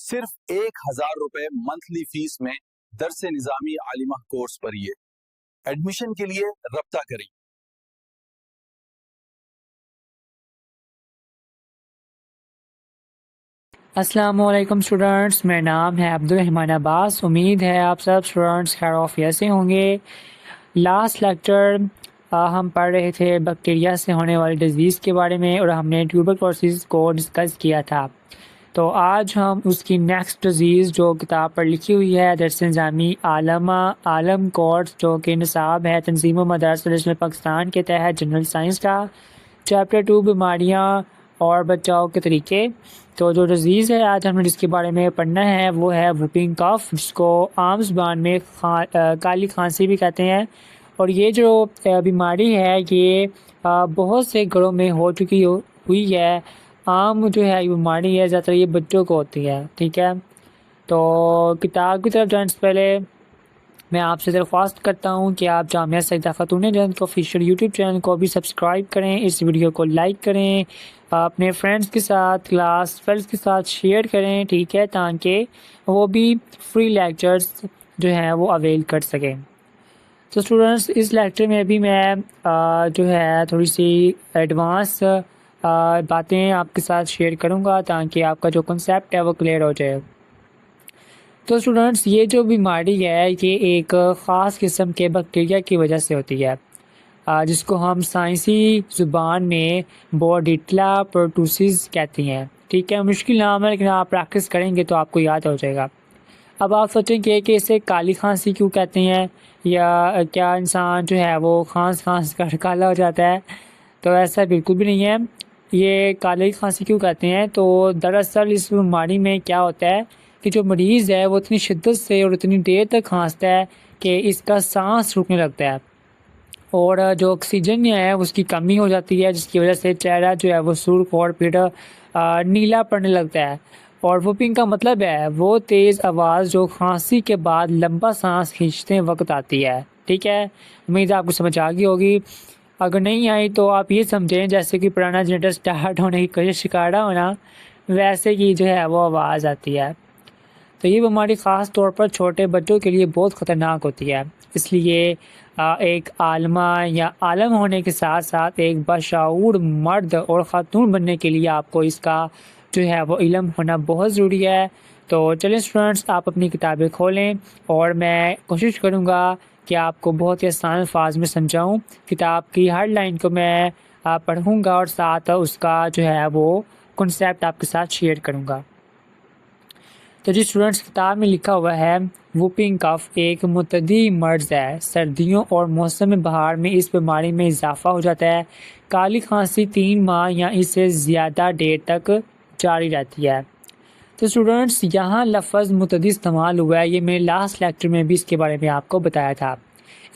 सिर्फ 1,000 रुपए monthly fees में दरस निज़ामी आलिमा कोर्स पढ़िए। एडमिशन के लिए रब्ता करें। अस्सलामुअलैकुम स्टूडेंट्स, मेरा नाम है अब्दुल रहमान अब्बास। उम्मीद है आप सब स्टूडेंट्स खैर ऑफियत से होंगे। लास्ट लेक्चर हम पढ़ रहे थे बैक्टीरिया से होने वाली डिजीज़ के बारे में और हमने ट्यूबरकुलोसिस को डिस्कस किया था। तो आज हम उसकी नेक्स्ट डिजीज़ जो किताब पर लिखी हुई है दरस निज़ामी आलम कोर्स, जो कि निसाब है तंजीम मदरसा नेशनल पाकिस्तान के तहत जनरल साइंस का, चैप्टर 2 बीमारियाँ और बचाव के तरीके। तो जो डिज़ीज़ है आज हमने जिसके बारे में पढ़ना है वो है वुपिंग कफ, जिसको आम ज़ुबान में काली खांसी भी कहते हैं। और ये जो बीमारी है ये बहुत से घरों में हो चुकी हुई है। आम जो है ये बीमारी है ज़्यादातर ये बच्चों को होती है। ठीक है, तो किताब की तरफ जाने से पहले मैं आपसे दरख्वास्त करता हूँ कि आप जामिया सईदा खातून जन्नत के ऑफिशियल यूट्यूब चैनल को भी सब्सक्राइब करें, इस वीडियो को लाइक करें, अपने फ्रेंड्स के साथ, क्लास फ्रेंड्स के साथ शेयर करें। ठीक है, ताकि वो भी फ्री लेक्चर्स जो हैं वो अवेल कर सकें। तो स्टूडेंट्स, इस लेक्चर में भी मैं जो है थोड़ी सी एडवांस बातें आपके साथ शेयर करूँगा ताकि आपका जो कंसेप्ट है वो क्लियर हो जाए। तो स्टूडेंट्स, ये जो बीमारी है ये एक ख़ास किस्म के बैक्टीरिया की वजह से होती है, जिसको हम साइंसी ज़ुबान में बोर्डिटला परटूसिस कहती हैं। ठीक है, मुश्किल नाम है लेकिन आप प्रैक्टिस करेंगे तो आपको याद हो जाएगा। अब आप सोचेंगे कि इसे काली खांसी क्यों कहते हैं, या क्या इंसान जो है वो खांस कर काला हो जाता है? तो ऐसा बिल्कुल भी नहीं है। ये काली खांसी क्यों कहते हैं, तो दरअसल इस बीमारी में क्या होता है कि जो मरीज़ है वो इतनी शिद्दत से और इतनी देर तक खांसता है कि इसका सांस रुकने लगता है और जो ऑक्सीजन है उसकी कमी हो जाती है, जिसकी वजह से चेहरा जो है वो सुर्ख और फिर नीला पड़ने लगता है। और वुपिंग का मतलब है वो तेज़ आवाज़ जो खांसी के बाद लंबा सांस खींचते वक्त आती है। ठीक है, उम्मीद आपको समझ आ गई होगी। अगर नहीं आई तो आप ये समझें जैसे कि पुराना जनरेटर स्टार्ट होने की कोशिश कर रहा हो ना, वैसे की जो है वो आवाज़ आती है। तो ये बीमारी ख़ास तौर पर छोटे बच्चों के लिए बहुत ख़तरनाक होती है। इसलिए एक आलमा या आलम होने के साथ साथ एक बशऊर मर्द और ख़ातून बनने के लिए आपको इसका जो है वो इल्म होना बहुत ज़रूरी है। तो चलें स्टूडेंट्स, आप अपनी किताबें खोलें और मैं कोशिश करूँगा कि आपको बहुत ही आसान अल्फाज में समझाऊँ। किताब की हर लाइन को मैं पढ़ूँगा और साथ उसका जो है वो कॉन्सेप्ट आपके साथ शेयर करूँगा। तो जी स्टूडेंट्स, किताब में लिखा हुआ है वुपिंग कफ एक मुतदी मर्ज़ है। सर्दियों और मौसम बहार में इस बीमारी में इजाफा हो जाता है। काली खांसी 3 माह या इससे ज़्यादा देर तक जारी रहती है। तो स्टूडेंट्स, यहाँ लफ्ज़ मुतदी इस्तेमाल हुआ है, ये मेरे लास्ट लेक्चर में भी इसके बारे में आपको बताया था।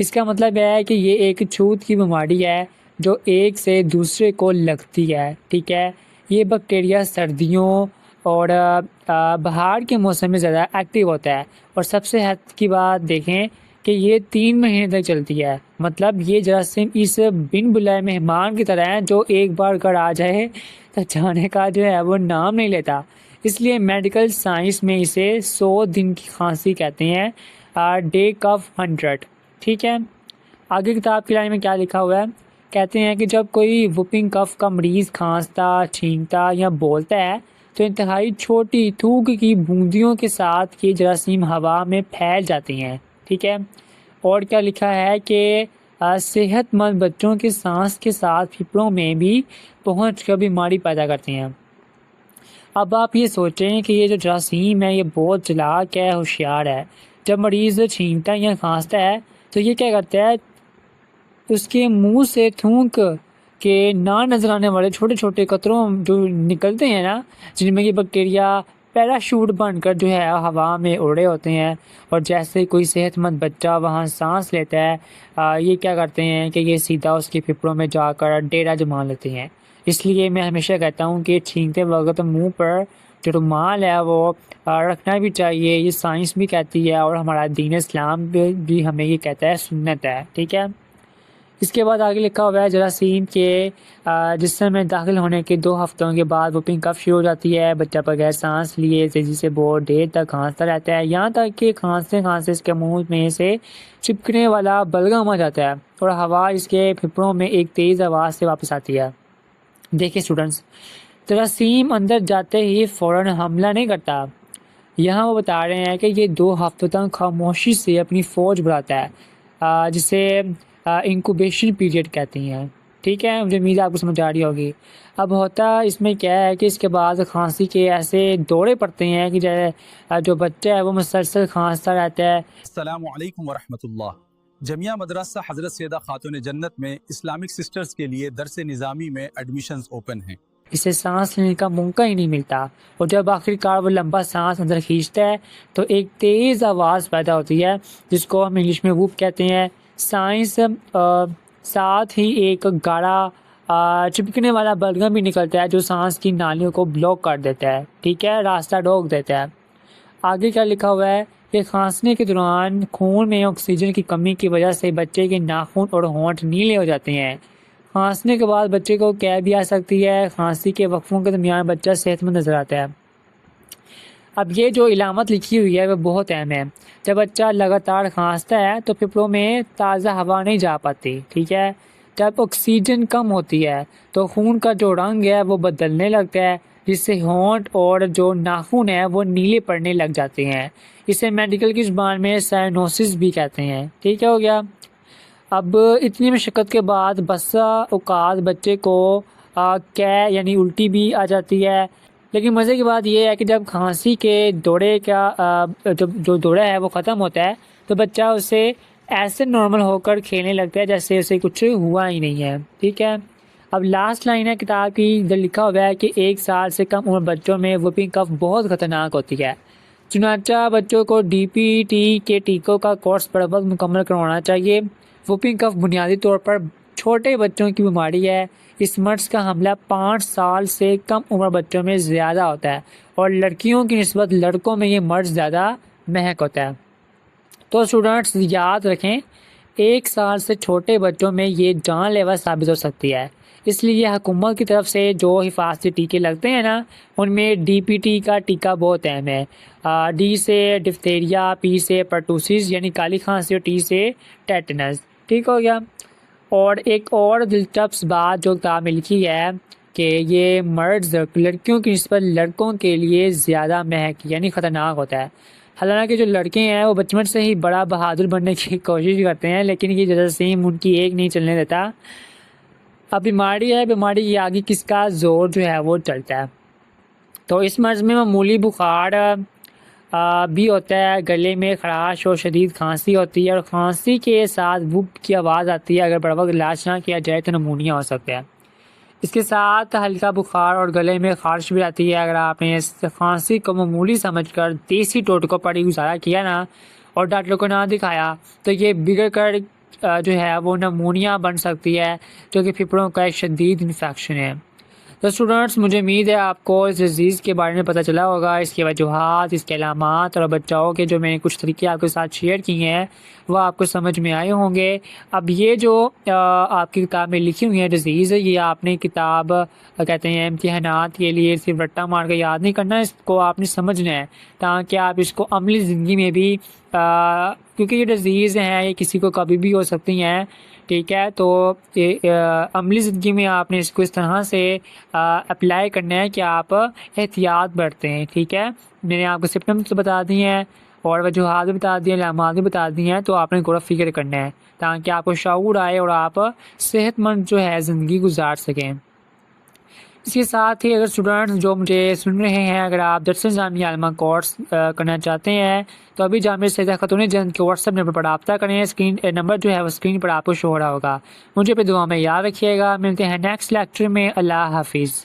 इसका मतलब है कि ये एक छूत की बीमारी है जो एक से दूसरे को लगती है। ठीक है, ये बैक्टीरिया सर्दियों और बहार के मौसम में ज़्यादा एक्टिव होता है और सबसे हद की बात देखें कि ये 3 महीने तक चलती है। मतलब ये जरासीम इस बिन बुलाए मेहमान की तरह है जो एक बार घर आ जाए तो जाने का जो है वो नाम नहीं लेता। इसलिए मेडिकल साइंस में इसे 100 दिन की खांसी कहते हैं, डे कफ 100। ठीक है, आगे किताब की लाइन में क्या लिखा हुआ है, कहते हैं कि जब कोई वुपिंग कफ का मरीज़ खांसता, छींकता या बोलता है तो इंतहाई छोटी थूक की बूंदियों के साथ ये जरासीम हवा में फैल जाती हैं। ठीक है, और क्या लिखा है कि सेहतमंद बच्चों के सांस के साथ फेफड़ों में भी पहुंच कर बीमारी पैदा करती हैं। अब आप ये सोचें कि ये जो जरासीम है ये बहुत चालाक है, होशियार है। जब मरीज़ छींकता है या खांसता है तो ये क्या करता है, उसके मुंह से थूक के ना नज़र आने वाले छोटे छोटे कतरों जो निकलते हैं ना, जिनमें ये बैक्टीरिया पैराशूट बनकर जो है हवा में उड़ रहे होते हैं। और जैसे कोई सेहतमंद बच्चा वहाँ सांस लेता है, ये क्या करते हैं कि ये सीधा उसके फेफड़ों में जाकर डेरा जमा लेते हैं। इसलिए मैं हमेशा कहता हूँ कि छींकते वक्त मुंह पर जो रुमाल है वो रखना भी चाहिए। ये साइंस भी कहती है और हमारा दीन इस्लाम भी हमें ये कहता है, सुन्नत है। ठीक है, इसके बाद आगे लिखा हुआ है जरासीम के जिस्म में दाखिल होने के 2 हफ्तों के बाद वुपिंग कफ शुरू हो जाती है। बच्चा बगैर सांस लिए तेज़ी से बहुत देर तक खांसता रहता है, यहाँ तक कि खांसते खांसते इसके मुंह में से चिपकने वाला बलगम आ जाता है और हवा इसके फेफड़ों में एक तेज़ आवाज़ से वापस आती है। देखिए स्टूडेंट्स, जरासीम अंदर जाते ही फ़ौरन हमला नहीं करता। यहाँ वो बता रहे हैं कि ये 2 हफ्तों तक खामोशी से अपनी फ़ौज बढ़ाता है, जिसे इंक्यूबेशन पीरियड कहती हैं। ठीक है, मुझे उम्मीद है आपको समझ आ रही होगी। अब होता इसमें क्या है कि इसके बाद खांसी के ऐसे दौरे पड़ते हैं कि जो बच्चा है वो मुसलसल खांसता रहता है। अस्सलामु अलैकुम वरहमतुल्लाह। जमिया मदरसा हज़रत सैयदा खातून जन्नत में इस्लामिक सिस्टर्स के लिए दरस निज़ामी में एडमिशन्स ओपन हैं। इसे सांस लेने का मौका ही नहीं मिलता और जब आखिरकार वो लंबा सांस अंदर खींचता है तो एक तेज़ आवाज़ पैदा होती है जिसको हम इंग्लिश में वूप कहते हैं। साइंस साथ ही एक गाढ़ा चिपकने वाला बलगम भी निकलता है जो सांस की नालियों को ब्लॉक कर देता है। ठीक है, रास्ता रोक देता है। आगे क्या लिखा हुआ है कि खांसने के दौरान खून में ऑक्सीजन की कमी की वजह से बच्चे के नाखून और होंठ नीले हो जाते हैं। खांसने के बाद बच्चे को कैब भी आ सकती है। खांसी के वक्फों के दरमियान बच्चा सेहतमंद नज़र आता है। अब ये जो इलामत लिखी हुई है वो बहुत अहम है। जब बच्चा लगातार खांसता है तो फेफड़ों में ताज़ा हवा नहीं जा पाती। ठीक है, जब ऑक्सीजन कम होती है तो खून का जो रंग है वो बदलने लगता है जिससे होंठ और जो नाखून है वो नीले पड़ने लग जाते हैं। इसे मेडिकल की ज़ुबान में साइनोसिस भी कहते हैं। ठीक है, हो गया। अब इतनी मशक्क़त के बाद बसा औकात बच्चे को कै यानी उल्टी भी आ जाती है। लेकिन मज़े की बात यह है कि जब खांसी के दौरे का जो दौरा है वो ख़त्म होता है तो बच्चा उससे ऐसे नॉर्मल होकर खेलने लगता है जैसे उसे कुछ हुआ ही नहीं है। ठीक है, अब लास्ट लाइन है किताब की, जो लिखा हुआ है कि 1 साल से कम उम्र बच्चों में वुपिंग कफ बहुत ख़तरनाक होती है। चुनाचा बच्चों को DPT के टीकों का कोर्स बर वक्त मुकम्मल करवाना चाहिए। वुपिंग कफ बुनियादी तौर पर छोटे बच्चों की बीमारी है। इस मर्ज का हमला 5 साल से कम उम्र बच्चों में ज़्यादा होता है और लड़कियों की निस्बत लड़कों में ये मर्ज ज़्यादा महक होता है। तो स्टूडेंट्स याद रखें, 1 साल से छोटे बच्चों में ये जानलेवा साबित हो सकती है। इसलिए हुकूमत की तरफ से जो हिफाजती टीके लगते हैं ना, उनमें DPT का टीका बहुत अहम है। D से डिफ्थेरिया, P से परटूसिस यानी काली खांसी और T से टेटनस। ठीक हो गया। और एक और दिलचस्प बात जो किताब में लिखी है कि ये मर्ज लड़कियों की निस्बत लड़कों के लिए ज़्यादा महक यानी ख़तरनाक होता है। हालांकि जो लड़के हैं वो बचपन से ही बड़ा बहादुर बनने की कोशिश करते हैं, लेकिन ये जरासीम उनकी एक नहीं चलने देता। अब बीमारी है, बीमारी के आगे किसका जोर जो है वो चलता है। तो इस मर्ज़ में मामूली बुखार भी होता है, गले में खराश और शदीद खांसी होती है और खांसी के साथ वुप की आवाज़ आती है। अगर बर वक्त इलाज ना किया जाए तो नमूनिया हो सकता है। इसके साथ हल्का बुखार और गले में खारिश भी आती है। अगर आपने इस खांसी को मामूली समझकर देसी टोटकों पर ही गुजारा किया ना और डॉक्टर को ना दिखाया तो ये बिगड़ कर जो है वो नमूनिया बन सकती है, जो कि फेफड़ों का एक शदीद इन्फेक्शन है। तो स्टूडेंट्स, मुझे उम्मीद है आपको इस डिज़ीज़ के बारे में पता चला होगा, इसकी वजूहात, इसके अलामात और बचाव के जो मैंने कुछ तरीके आपके साथ शेयर किए हैं वो आपको समझ में आए होंगे। अब ये जो आपकी किताब में लिखी हुई है डिज़ीज़, ये आपने किताब कहते हैं इम्तिहानात के लिए सिर्फ रट्टा मार कर याद नहीं करना, इसको आपने समझना है ताकि आप इसको अमली ज़िंदगी में भी क्योंकि ये डिज़ीज़ हैं ये किसी को कभी भी हो सकती हैं। ठीक है, तो अमली ज़िंदगी में आपने इसको इस तरह से अप्लाई करना है कि आप एहतियात बरतें हैं। ठीक है, मैंने आपको सिम्पटम्स बता दिए हैं और वजूहात भी बता दिए, अलामात भी बता दिए हैं, तो आपने गौर फिक्र करना है ताकि आपको शऊर आए और आप सेहतमंद जो है ज़िंदगी गुजार सकें। इसके साथ ही अगर स्टूडेंट्स जो मुझे सुन रहे हैं, अगर आप दरस निज़ामी आलिमा कोर्स करना चाहते हैं तो अभी जामिया सैयदा खातून जन्नत के व्हाट्सएप नंबर पर रब्ता करें। स्क्रीन नंबर जो है वो स्क्रीन पर आपको शो हो रहा होगा। मुझे अपनी दुआ में याद रखिएगा। मिलते हैं नेक्स्ट लेक्चर में। अल्लाह हाफिज़।